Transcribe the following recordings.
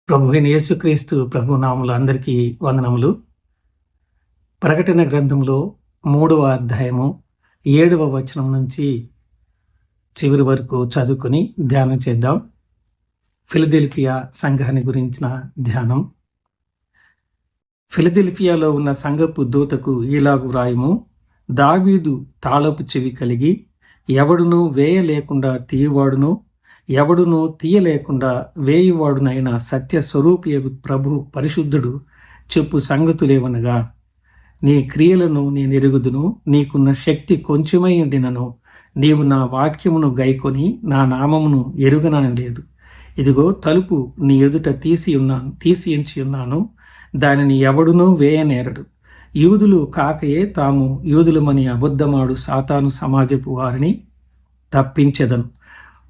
ప్రభువైన యేసుక్రీస్తు ప్రభునామములు అందరికీ వందనములు. ప్రకటన గ్రంథంలో 3వ అధ్యాయము 7వ వచనం నుంచి చివరి వరకు చదువుకుని ధ్యానం చేద్దాం. ఫిలదెల్ఫియా సంఘాన్ని గురించిన ధ్యానం. ఫిలదెల్ఫియాలో ఉన్న సంఘపు దూతకు ఇలాగు వ్రాయుము: దావీదు తాళపు చెవి కలిగి ఎవడునూ వేయ లేకుండా తీయవాడును, ఎవడునూ తీయలేకుండా వేయువాడునైన సత్య స్వరూపియగు ప్రభు పరిశుద్ధుడు చెప్పు సంగతులేవనగా, నీ క్రియలను నేనెరుగుదును, నీకున్న శక్తి కొంచెమై ఉండినను నీవు నా వాక్యమును గైకొని నా నామమును ఎరుగనలేదు. ఇదిగో తలుపు నీ ఎదుట తీసి ఎంచి ఉన్నాను, దానిని ఎవడునూ వేయనేరడు. యూదులు కాకయే తాము యూదులమని అబద్ధమాడు సాతాను సమాజపు వారిని తప్పించెదను.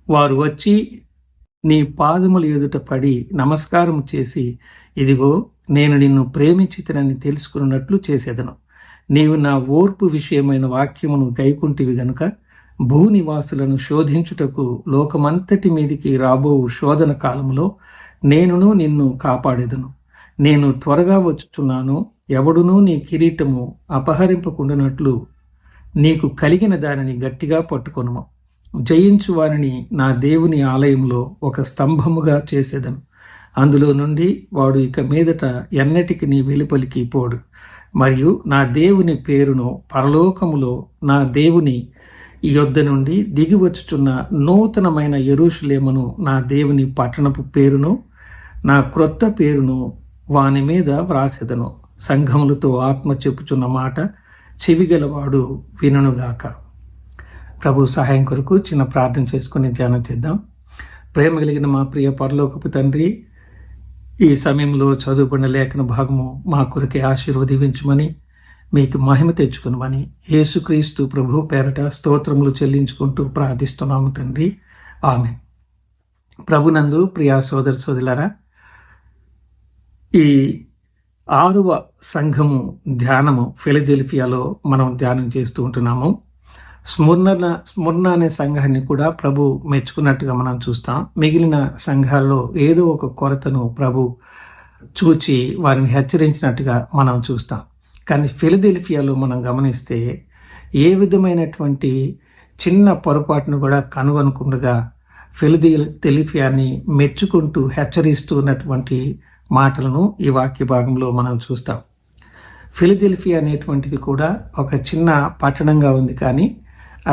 వారు వచ్చి నీ పాదముల ఎదుట పడి నమస్కారం చేసి, ఇదిగో నేను నిన్ను ప్రేమించితినని తెలుసుకున్నట్లు చేసేదను. నీవు నా ఓర్పు విషయమైన వాక్యమును గైకుంటివి గనుక భూనివాసులను శోధించుటకు లోకమంతటి మీదికి రాబో శోధన కాలములో నేనును నిన్ను కాపాడేదను. నేను త్వరగా వచ్చుచున్నాను. ఎవడునూ నీ కిరీటము అపహరింపకుండానట్లు నీకు కలిగిన దానిని గట్టిగా పట్టుకొనుము. జయించు వారిని నా దేవుని ఆలయంలో ఒక స్తంభముగా చేసేదను. అందులో నుండి వాడు ఇక మీదట ఎన్నటికి నీ వెలుపలికి పోడు. మరియు నా దేవుని పేరును పరలోకములో నా దేవుని యొద్ద నుండి దిగివచ్చుచున్న నూతనమైన యెరూషలేమును, నా దేవుని పట్టణపు పేరును, నా క్రొత్త పేరును వాని మీద వ్రాసెదను. సంఘములతో ఆత్మ చెప్పుచున్న మాట చెవిగలవాడు వినుగాక. ప్రభు సహాయం కొరకు చిన్న ప్రార్థన చేసుకుని ధ్యానం చేద్దాం. ప్రేమ కలిగిన మా ప్రియ పరలోకపు తండ్రి, ఈ సమయంలో చదువుకున్న లేఖన భాగము మా కొరకే ఆశీర్వదించమని, మీకు మహిమ తెచ్చుకునమని యేసుక్రీస్తు ప్రభు పేరట స్తోత్రములు చెల్లించుకుంటూ ప్రార్థిస్తున్నాము తండ్రి, ఆమేన్. ప్రభునందు ప్రియా సోదర సోదరులారా, ఈ 6వ సంఘము ధ్యానము ఫిలదెల్ఫియాలో మనం ధ్యానం చేస్తూ ఉంటున్నాము. స్ముర్న అనే సంఘాన్ని కూడా ప్రభు మెచ్చుకున్నట్టుగా మనం చూస్తాం. మిగిలిన సంఘాల్లో ఏదో ఒక కొరతను ప్రభు చూచి వారిని హెచ్చరించినట్టుగా మనం చూస్తాం. కానీ ఫిలదెల్ఫియాలో మనం గమనిస్తే ఏ విధమైనటువంటి చిన్న పొరపాటును కూడా కనుగొనకుండా ఫిలదెల్ఫియాని మెచ్చుకుంటూ హెచ్చరిస్తూ ఉన్నటువంటి మాటలను ఈ వాక్య భాగంలో మనం చూస్తాం. ఫిలదెల్ఫియా అనేటువంటిది కూడా ఒక చిన్న పట్టణంగా ఉంది, కానీ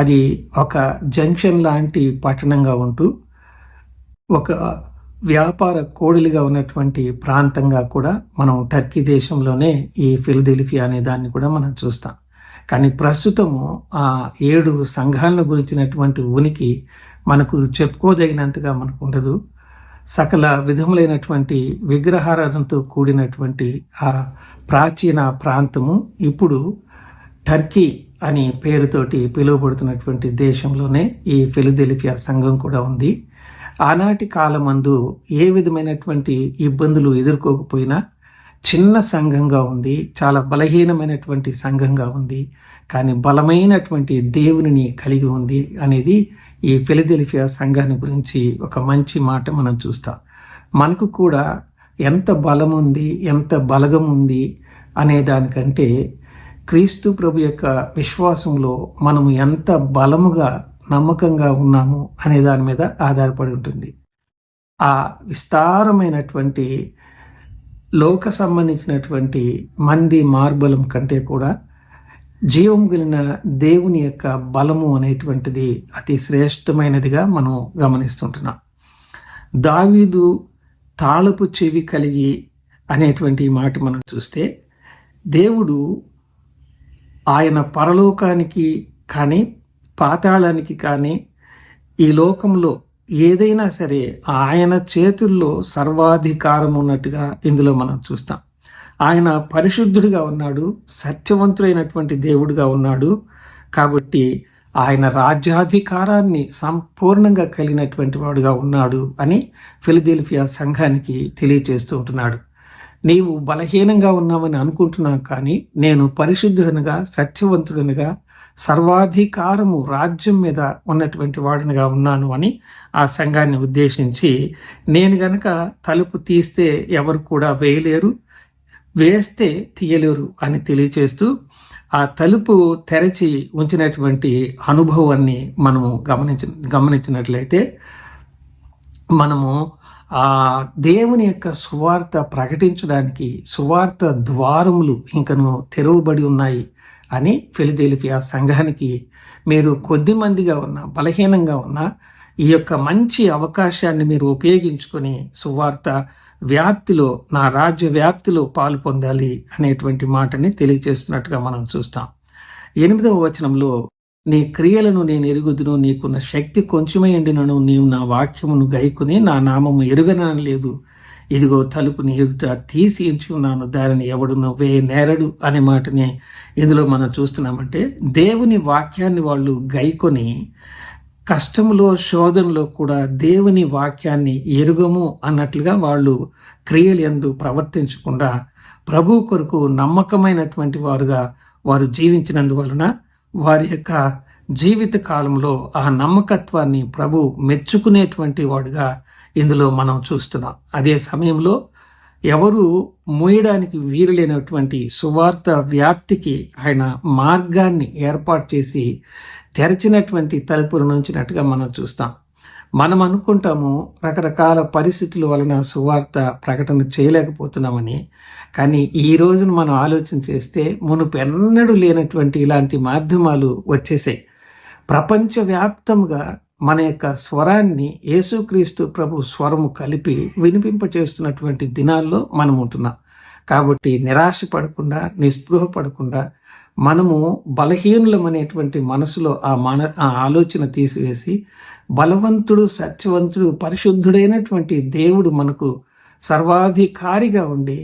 అది ఒక జంక్షన్ లాంటి పట్టణంగా ఉంటూ ఒక వ్యాపార కోడిలిగా ఉన్నటువంటి ప్రాంతంగా కూడా మనం టర్కీ దేశంలోనే ఈ ఫిలదెల్ఫియా అనే దాన్ని కూడా మనం చూస్తాం. కానీ ప్రస్తుతము ఆ 7 సంఘాలను గురించినటువంటి ఉనికి మనకు చెప్పుకోదగినంతగా మనకు ఉండదు. సకల విధములైనటువంటి విగ్రహారాధనతో కూడినటువంటి ఆ ప్రాచీన ప్రాంతము ఇప్పుడు టర్కీ అని పేరుతోటి పిలువబడుతున్నటువంటి దేశంలోనే ఈ ఫిలదెల్ఫియా సంఘం కూడా ఉంది. ఆనాటి కాలమందు ఏ విధమైనటువంటి ఇబ్బందులు ఎదుర్కోకపోయినా చిన్న సంఘంగా ఉంది, చాలా బలహీనమైనటువంటి సంఘంగా ఉంది, కానీ బలమైనటువంటి దేవునిని కలిగి ఉంది అనేది ఈ ఫిలదెల్ఫియా సంఘాన్ని గురించి ఒక మంచి మాట మనం చూస్తాం. మనకు కూడా ఎంత బలం ఉంది, ఎంత బలగం ఉంది అనే దానికంటే క్రీస్తు ప్రభు యొక్క విశ్వాసంలో మనము ఎంత బలముగా నమ్మకంగా ఉన్నాము అనే దాని మీద ఆధారపడి ఉంటుంది. ఆ విస్తారమైనటువంటి లోక సంబంధించినటువంటి మంది మార్బలం కంటే కూడా జీవం కలిగిన దేవుని యొక్క బలము అనేటువంటిది అతి శ్రేష్టమైనదిగా మనం గమనిస్తుంటున్నాం. దావీదు తాళపు చెవి కలిగి అనేటువంటి మాట మనం చూస్తే, దేవుడు ఆయన పరలోకానికి కానీ పాతాళానికి కానీ ఈ లోకంలో ఏదైనా సరే ఆయన చేతుల్లో సర్వాధికారం ఉన్నట్టుగా ఇందులో మనం చూస్తాం. ఆయన పరిశుద్ధుడిగా ఉన్నాడు, సత్యవంతుడైనటువంటి దేవుడిగా ఉన్నాడు. కాబట్టి ఆయన రాజ్యాధికారాన్ని సంపూర్ణంగా కలిగినటువంటి వాడుగా ఉన్నాడు అని ఫిలదెల్ఫియా సంఘానికి తెలియచేస్తూ ఉంటున్నాడు. నీవు బలహీనంగా ఉన్నావని అనుకుంటున్నావు, కానీ నేను పరిశుద్ధుడనగా, సత్యవంతుడనగా, సర్వాధికారము రాజ్యం మీద ఉన్నటువంటి వాడినిగా ఉన్నాను అని ఆ సంఘాన్ని ఉద్దేశించి, నేను గనక తలుపు తీస్తే ఎవరు కూడా వేయలేరు, వేస్తే తీయలేరు అని తెలియచేస్తూ ఆ తలుపు తెరచి ఉంచినటువంటి అనుభవాన్ని మనము గమనించినట్లయితే మనము ఆ దేవుని యొక్క సువార్త ప్రకటించడానికి సువార్త ద్వారములు ఇంకను తెరవబడి ఉన్నాయి అని ఫిలదెల్ఫియా సంఘానికి, మీరు కొద్ది మందిగా ఉన్నా బలహీనంగా ఉన్నా ఈ యొక్క మంచి అవకాశాన్ని మీరు ఉపయోగించుకొని సువార్త వ్యాప్తిలో, నా రాజ్య వ్యాప్తిలో పాలు పొందాలి అనేటువంటి మాటని తెలియజేస్తున్నట్టుగా మనం చూస్తాం. 8వ వచనంలో, నీ క్రియలను నేను ఎరుగుదును, నీకున్న శక్తి కొంచెమే ఎండినను, నీవు నా వాక్యమును గైకుని నా నామము ఎరుగనలేదు. ఇదిగో తలుపుని ఎదుట తీసి ఉంచి ఉన్నాను, దానిని ఎవడును వేయనేరడు అనే మాటని ఇందులో మనం చూస్తున్నామంటే, దేవుని వాక్యాన్ని వాళ్ళు గైకొని కష్టములో శోధనలో కూడా దేవుని వాక్యాన్ని ఎరుగము అన్నట్లుగా వాళ్ళు క్రియలు యందు ప్రవర్తించకుండా ప్రభు కొరకు నమ్మకమైనటువంటి వారుగా వారు జీవించినందువలన వారి యొక్క జీవిత కాలంలో ఆ నమ్మకత్వాన్ని ప్రభు మెచ్చుకునేటువంటి వాడుగా ఇందులో మనం చూస్తున్నాం. అదే సమయంలో ఎవరు మోయడానికి వీరులేనటువంటి సువార్త వ్యాప్తికి ఆయన మార్గాన్ని ఏర్పాటు చేసి తెరచినటువంటి తలుపులను ఉంచినట్టుగా మనం చూస్తాం. మనం అనుకుంటాము రకరకాల పరిస్థితుల వలన సువార్త ప్రకటన చేయలేకపోతున్నామని. కానీ ఈ రోజున మనం ఆలోచన చేస్తే మునుపెన్నడూ లేనటువంటి ఇలాంటి మాధ్యమాలు వచ్చేసాయి. ప్రపంచవ్యాప్తంగా మన యొక్క స్వరాన్ని యేసుక్రీస్తు ప్రభు స్వరము కలిపి వినిపింపచేస్తున్నటువంటి దినాల్లో మనం ఉంటున్నాం. కాబట్టి నిరాశ పడకుండా, నిస్పృహ పడకుండా మనము బలహీనులమనేటువంటి మనసులో ఆ ఆలోచన తీసివేసి, బలవంతుడు, సత్యవంతుడు, పరిశుద్ధుడైనటువంటి దేవుడు మనకు సర్వాధికారిగా ఉండి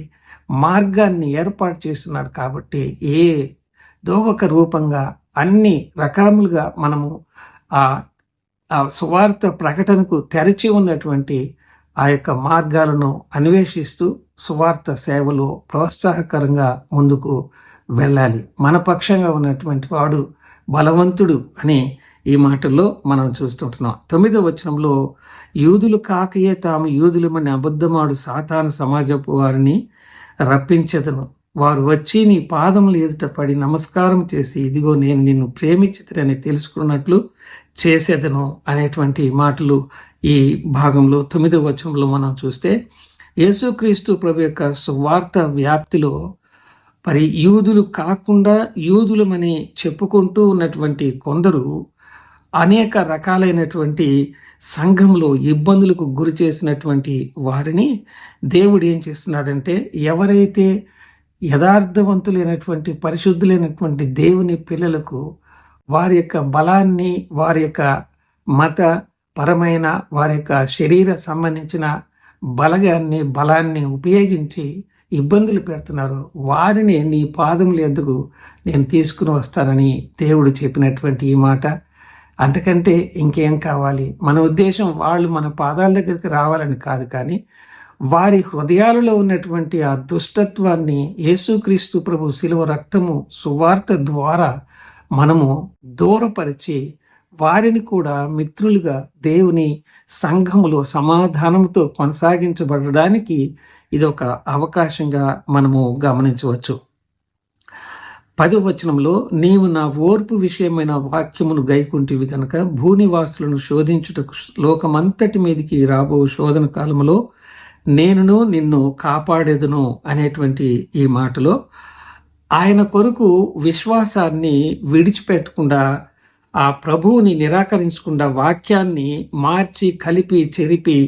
మార్గాన్ని ఏర్పాటు చేస్తున్నాడు. కాబట్టి ఏదో ఒక రూపంగా అన్ని రకాలుగా మనము ఆ సువార్త ప్రకటనకు తెరచి ఉన్నటువంటి ఆ యొక్క మార్గాలను అన్వేషిస్తూ సువార్త సేవలో ప్రోత్సాహకరంగా ముందుకు వెళ్ళాలి. మన పక్షంగా ఉన్నటువంటి వాడు బలవంతుడు అని ఈ మాటల్లో మనం చూస్తుంటున్నాం. 9వ వచనంలో, యూదులు కాకయే తాము యూదులమని అబద్ధమాడు సాతాను సమాజపు వారిని రప్పించెదను, వారు వచ్చి నీ పాదములు ఎదుట పడి నమస్కారం చేసి, ఇదిగో నేను నిన్ను ప్రేమించితినని తెలుసుకున్నట్లు చేసేదను అనేటువంటి మాటలు ఈ భాగంలో 9వ వచనంలో మనం చూస్తే, యేసుక్రీస్తు ప్రభు యొక్క సువార్త వ్యాప్తిలో మరి యూదులు కాకుండా యూదులమని చెప్పుకుంటూ ఉన్నటువంటి కొందరు అనేక రకాలైనటువంటి సంఘంలో ఇబ్బందులకు గురి చేసినటువంటి వారిని దేవుడు ఏం చేస్తున్నాడంటే, ఎవరైతే యథార్థవంతులైనటువంటి పరిశుద్ధులైనటువంటి దేవుని పిల్లలకు వారి యొక్క బలాన్ని, వారి యొక్క మత పరమైన, వారి యొక్క శరీర సంబంధించిన బలాన్ని ఉపయోగించి ఇబ్బందులు పెడుతున్నారు, వారిని నీ పాదముల యొద్దకు నేను తీసుకుని వస్తానని దేవుడు చెప్పినటువంటి ఈ మాట. అంతకంటే ఇంకేం కావాలి? మన ఉద్దేశం వాళ్ళు మన పాదాల దగ్గరికి రావాలని కాదు, కానీ వారి హృదయాలలో ఉన్నటువంటి ఆ దుష్టత్వాన్ని యేసుక్రీస్తు ప్రభు శిలువ రక్తము సువార్త ద్వారా మనము దూరపరిచి వారిని కూడా మిత్రులుగా దేవుని సంఘములో సమాధానంతో కొనసాగించబడడానికి ఇది ఒక అవకాశంగా మనము గమనించవచ్చు. 10వ వచనంలో, నీవు నా ఓర్పు విషయమైన వాక్యమును గైకుంటివి కనుక భూనివాసులను శోధించుటకు లోకమంతటి మీదికి రాబో శోధన కాలంలో నేనును నిన్ను కాపాడేదును అనేటువంటి ఈ మాటలో ఆయన కొరకు విశ్వాసాన్ని విడిచిపెట్టకుండా, ఆ ప్రభువుని నిరాకరించకుండా వాక్యాన్ని మార్చి కలిపి చెరిపి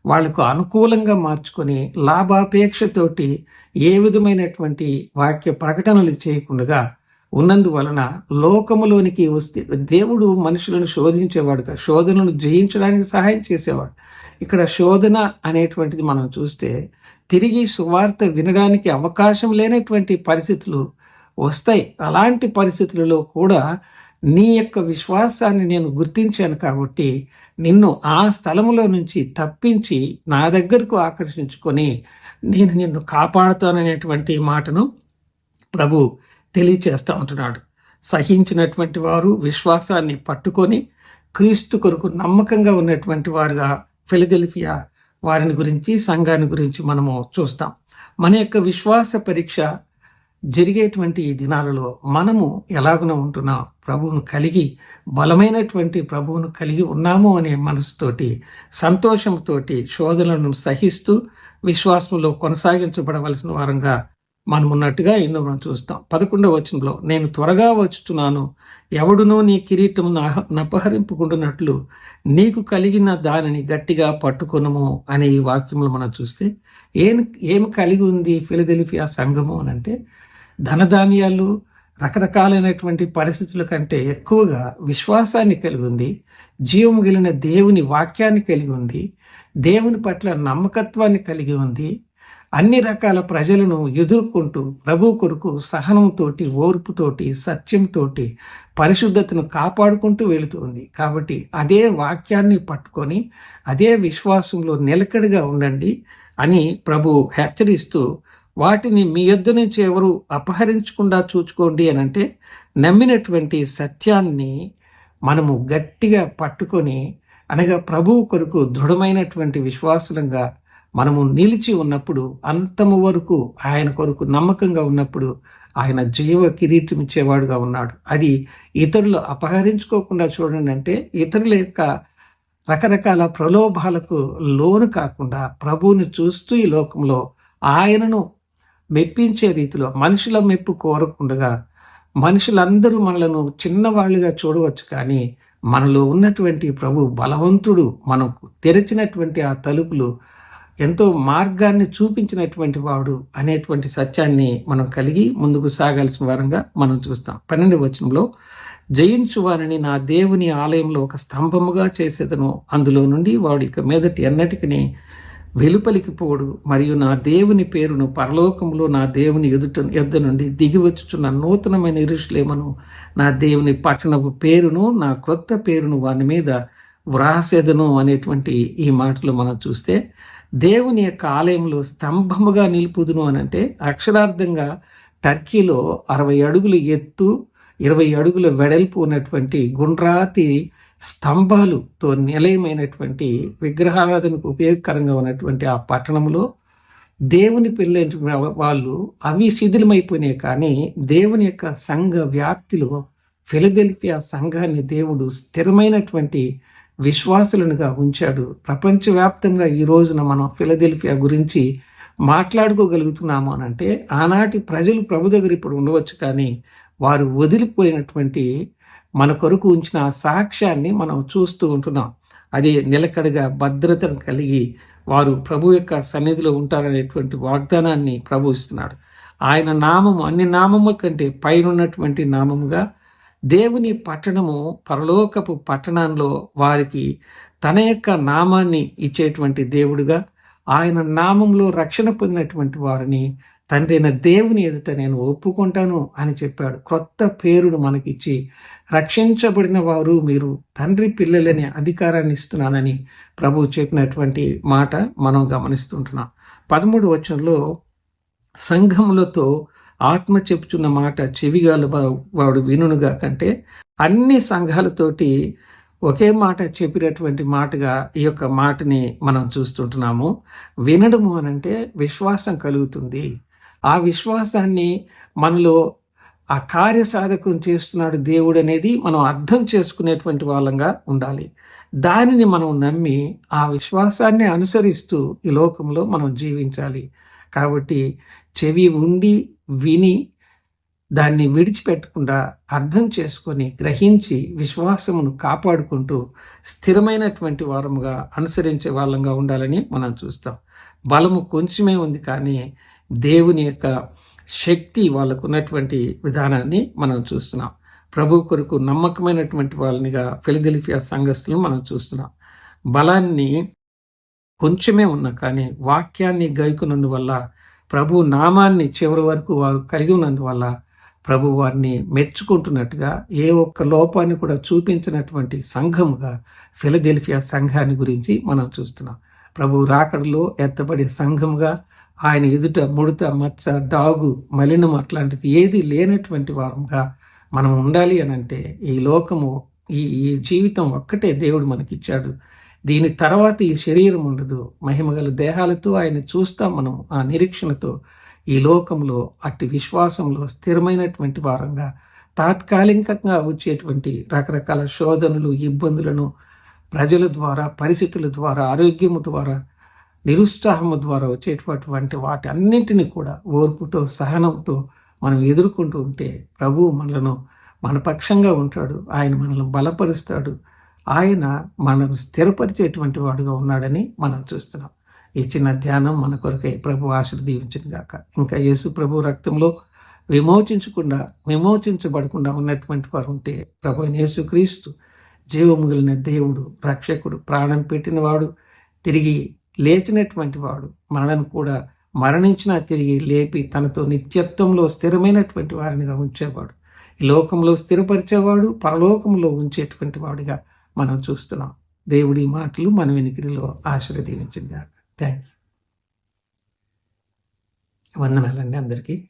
వాళ్లకు అనుకూలంగా మార్చుకొని లాభాపేక్షతోటి ఏ విధమైనటువంటి వాక్య ప్రకటనలు చేయకుండా ఉన్నందువలన లోకములోనికి వస్తే దేవుడు మనుషులను శోధించేవాడుగా, శోధనను జయించడానికి సహాయం చేసేవాడు. ఇక్కడ శోధన అనేటువంటిది మనం చూస్తే తిరిగి సువార్త వినడానికి అవకాశం లేనటువంటి పరిస్థితులు వస్తాయి. అలాంటి పరిస్థితులలో కూడా నీ యొక్క విశ్వాసాన్ని నేను గుర్తించాను కాబట్టి నిన్ను ఆ స్థలములో నుంచి తప్పించి నా దగ్గరకు ఆకర్షించుకొని నేను నిన్ను కాపాడుతాననేటువంటి మాటను ప్రభు తెలియచేస్తూ ఉంటున్నాడు. సహించినటువంటి వారు, విశ్వాసాన్ని పట్టుకొని క్రీస్తు కొరకు నమ్మకంగా ఉన్నటువంటి వారుగా ఫిలదెల్ఫియా వారిని గురించి, సంఘాన్ని గురించి మనము చూస్తాం. మన యొక్క విశ్వాస పరీక్ష జరిగేటువంటి ఈ దినాలలో మనము ఎలాగున ఉంటున్నాం, ప్రభువును కలిగి బలమైనటువంటి ప్రభువును కలిగి ఉన్నాము అనే మనసుతోటి, సంతోషంతోటి శోధనలను సహిస్తూ విశ్వాసంలో కొనసాగించబడవలసిన వారంగా మనం ఉన్నట్టుగా ఎన్నో మనం చూస్తాం. 11వ వచనంలో, నేను త్వరగా వచ్చుచున్నాను, ఎవడునో నీ కిరీటమును నపహరింపుకుంటున్నట్లు నీకు కలిగిన దానిని గట్టిగా పట్టుకొనుము అనే ఈ వాక్యములు మనం చూస్తే ఏమి కలిగి ఉంది ఫిలదెల్ఫియా సంఘము అని అంటే, ధనధాన్యాలు రకరకాలైనటువంటి పరిస్థితుల కంటే ఎక్కువగా విశ్వాసాన్ని కలిగి ఉంది, జీవం కలిగిన దేవుని వాక్యాన్ని కలిగి ఉంది, దేవుని పట్ల నమ్మకత్వాన్ని కలిగి ఉంది, అన్ని రకాల ప్రజలను ఎదుర్కొంటూ ప్రభు కొరకు సహనంతోటి, ఓర్పుతోటి, సత్యంతోటి, పరిశుద్ధతను కాపాడుకుంటూ వెళుతుంది. కాబట్టి అదే వాక్యాన్ని పట్టుకొని అదే విశ్వాసంలో నిలకడగా ఉండండి అని ప్రభు హెచ్చరిస్తూ, వాటిని మీ యొద్ద నుంచి ఎవరు అపహరించకుండా చూచుకోండి అని అంటే, నమ్మినటువంటి సత్యాన్ని మనము గట్టిగా పట్టుకొని, అనగా ప్రభువు కొరకు దృఢమైనటువంటి విశ్వాసంగా మనము నిలిచి ఉన్నప్పుడు, అంతము వరకు ఆయన కొరకు నమ్మకంగా ఉన్నప్పుడు ఆయన జీవ కిరీటం ఇచ్చేవాడుగా ఉన్నాడు. అది ఇతరులు అపహరించుకోకుండా చూడండి అంటే, ఇతరుల యొక్క రకరకాల ప్రలోభాలకు లోను కాకుండా ప్రభువుని చూస్తూ ఈ లోకంలో ఆయనను మెప్పించే రీతిలో, మనుషుల మెప్పు కోరకుండగా, మనుషులందరూ మనలను చిన్నవాళ్ళుగా చూడవచ్చు, కానీ మనలో ఉన్నటువంటి ప్రభు బలవంతుడు, మనకు తెరిచినటువంటి ఆ తలుపులు ఎంతో మార్గాన్ని చూపించినటువంటి వాడు అనేటువంటి సత్యాన్ని మనం కలిగి ముందుకు సాగాల్సిన వారంగా మనం చూస్తాం. 12వ వచనంలో, జయించువారిని నా దేవుని ఆలయంలో ఒక స్తంభముగా చేసేదను, అందులో నుండి వాడు ఇక మీదటి ఎన్నటికి వెలుపలికి పోడు, మరియు నా దేవుని పేరును పరలోకంలో నా దేవుని యొద్ద నుండి దిగివచ్చుచున్న నూతనమైన యెరూషలేమును, నా దేవుని పట్టణపు పేరును, నా క్రొత్త పేరును వాని మీద వ్రాసేదను అనేటువంటి ఈ మాటలు మనం చూస్తే, దేవుని యొక్క ఆలయంలో స్తంభముగా నిలుపుదును అని అంటే, అక్షరార్థంగా టర్కీలో 60 అడుగుల ఎత్తు, 20 అడుగుల వెడల్పు ఉన్నటువంటి గుండ్రాతి స్తంభాలుతో నిలయమైనటువంటి విగ్రహారాధనకు ఉపయోగకరంగా ఉన్నటువంటి ఆ పట్టణంలో దేవుని పిల్లల వాళ్ళు అవి శిథిలమైపోయినాయి. కానీ దేవుని యొక్క సంఘ వ్యాప్తిలో ఫిలదెల్ఫియా సంఘాన్ని దేవుడు స్థిరమైనటువంటి విశ్వాసులనుగా ఉంచాడు. ప్రపంచవ్యాప్తంగా ఈ రోజున మనం ఫిలదెల్ఫియా గురించి మాట్లాడుకోగలుగుతున్నాము అని అంటే, ఆనాటి ప్రజలు ప్రభు దగ్గర ఇప్పుడు ఉండవచ్చు, కానీ వారు వదిలిపోయినటువంటి మన కొరకు ఉంచిన ఆ సాక్ష్యాన్ని మనం చూస్తూ ఉంటున్నాం. అది నిలకడగా భద్రతను కలిగి వారు ప్రభు యొక్క సన్నిధిలో ఉంటారనేటువంటి వాగ్దానాన్ని ప్రభు ఇస్తున్నాడు. ఆయన నామము అన్ని నామముల కంటే పైనున్నటువంటి నామముగా, దేవుని పట్టణము పరలోకపు పట్టణంలో వారికి తన యొక్క నామాన్ని ఇచ్చేటువంటి దేవుడుగా, ఆయన నామంలో రక్షణ పొందినటువంటి వారిని తండ్రి అయిన దేవుని ఎదుట నేను ఒప్పుకుంటాను అని చెప్పాడు. క్రొత్త పేరును మనకిచ్చి, రక్షించబడిన వారు మీరు తండ్రి పిల్లలనే అధికారాన్ని ఇస్తున్నానని ప్రభు చెప్పినటువంటి మాట మనం గమనిస్తుంటున్నాం. 13వ వచనంలో, సంఘములతో ఆత్మ చెప్పుచున్న మాట చెవిగాల వాడు వినుగా కంటే, అన్ని సంఘాలతోటి ఒకే మాట చెప్పినటువంటి మాటగా ఈ యొక్క మాటని మనం చూస్తుంటున్నాము. వినడము అనంటే విశ్వాసం కలుగుతుంది. ఆ విశ్వాసాన్ని మనలో ఆ కార్యసాధకం చేస్తున్నాడు దేవుడు అనేది మనం అర్థం చేసుకునేటువంటి వాళ్ళంగా ఉండాలి. దానిని మనం నమ్మి ఆ విశ్వాసాన్ని అనుసరిస్తూ ఈ లోకంలో మనం జీవించాలి. కాబట్టి చెవి ఉండి విని దాన్ని విడిచిపెట్టకుండా అర్థం చేసుకొని గ్రహించి విశ్వాసమును కాపాడుకుంటూ స్థిరమైనటువంటి వారముగా అనుసరించే వాళ్ళంగా ఉండాలని మనం చూస్తాం. బలము కొంచెమే ఉంది, కానీ దేవుని యొక్క శక్తి వాళ్ళకు ఉన్నటువంటి విధానాన్ని మనం చూస్తున్నాం. ప్రభు కొరకు నమ్మకమైనటువంటి వాళ్ళనిగా ఫిలదెల్ఫియా సంఘస్థులను మనం చూస్తున్నాం. బలాన్ని కొంచెమే ఉన్నా కానీ వాక్యాన్ని గైకున్నందువల్ల, ప్రభు నామాన్ని చివరి వరకు వారు కలిగి ఉన్నందువల్ల ప్రభు వారిని మెచ్చుకుంటున్నట్టుగా, ఏ ఒక్క లోపాన్ని కూడా చూపించినటువంటి సంఘముగా ఫిలదెల్ఫియా సంఘాన్ని గురించి మనం చూస్తున్నాం. ప్రభు రాకడలో ఎత్తబడే సంఘముగా, ఆయన ఎదుట ముడత, మచ్చ, డాగు, మలినం అట్లాంటిది ఏది లేనటువంటి వారంగా మనం ఉండాలి అని అంటే ఈ లోకము ఈ జీవితం ఒక్కటే దేవుడు మనకిచ్చాడు. దీని తర్వాత ఈ శరీరం ఉండదు. మహిమగల దేహాలతో ఆయన చూస్తాం మనం ఆ నిరీక్షణతో ఈ లోకంలో అట్టి విశ్వాసంలో స్థిరమైనటువంటి వారంగా తాత్కాలికంగా వచ్చేటువంటి రకరకాల శోధనలు, ఇబ్బందులను ప్రజల ద్వారా, పరిస్థితుల ద్వారా, ఆరోగ్యము ద్వారా, నిరుత్సాహము ద్వారా వచ్చేటటువంటి వాటి అన్నింటినీ కూడా ఓర్పుతో, సహనంతో మనం ఎదుర్కొంటూ ఉంటే ప్రభువు మనలను మన పక్షంగా ఉంటాడు. ఆయన మనల్ని బలపరుస్తాడు. ఆయన మనను స్థిరపరిచేటువంటి వాడుగా ఉన్నాడని మనం చూస్తున్నాం. ఈ చిన్న ధ్యానం మన కొరకై ప్రభు ఆశీర్వదించింది గాక. ఇంకా యేసు ప్రభు రక్తంలో విమోచించబడకుండా ఉన్నటువంటి వారు ఉంటే ప్రభు యేసుక్రీస్తు జీవముగిలిన దేవుడు, రక్షకుడు, ప్రాణం పెట్టినవాడు, తిరిగి లేచినటువంటి వాడు, మనలను కూడా మరణించినా తిరిగి లేపి తనతో నిత్యత్వంలో స్థిరమైనటువంటి వారినిగా ఉంచేవాడు, ఈ లోకంలో స్థిరపరిచేవాడు, పరలోకంలో ఉంచేటువంటి వాడిగా మనం చూస్తున్నాం. దేవుడి మాటలు మన వెనుకడిలో ఆశీర్వదించింది. Thank you. వందనాలండి అందరికీ.